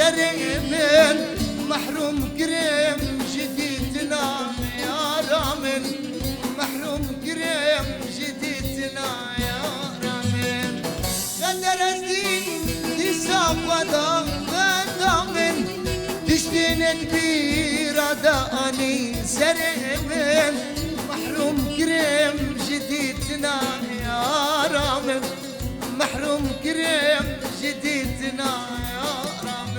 سريمن محروم كريم جديدنا يا رامن محروم كريم جديدنا يا رامن قدر الدين تسابدا غدامن تشتين كبير داني سريمن محروم كريم جديدنا يا رامن محروم كريم جديدنا يا رامن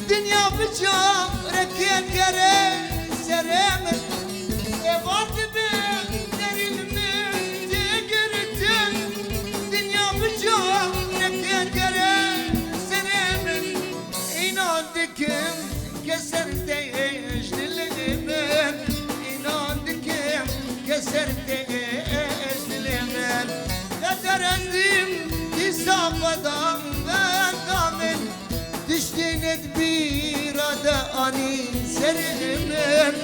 dünya bıçak yengere seremin evat ben derilmin tigirtin dünya bıçak yengere seremin inandıkım keser değiş dilimin inandıkım keser değiş dilimin kader ezdim isafadan ben damin تشتينت بيرادة أني سرمن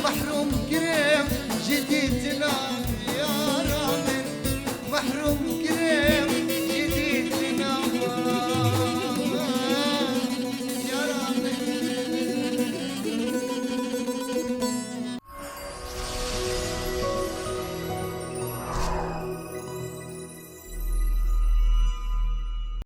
محروم كريم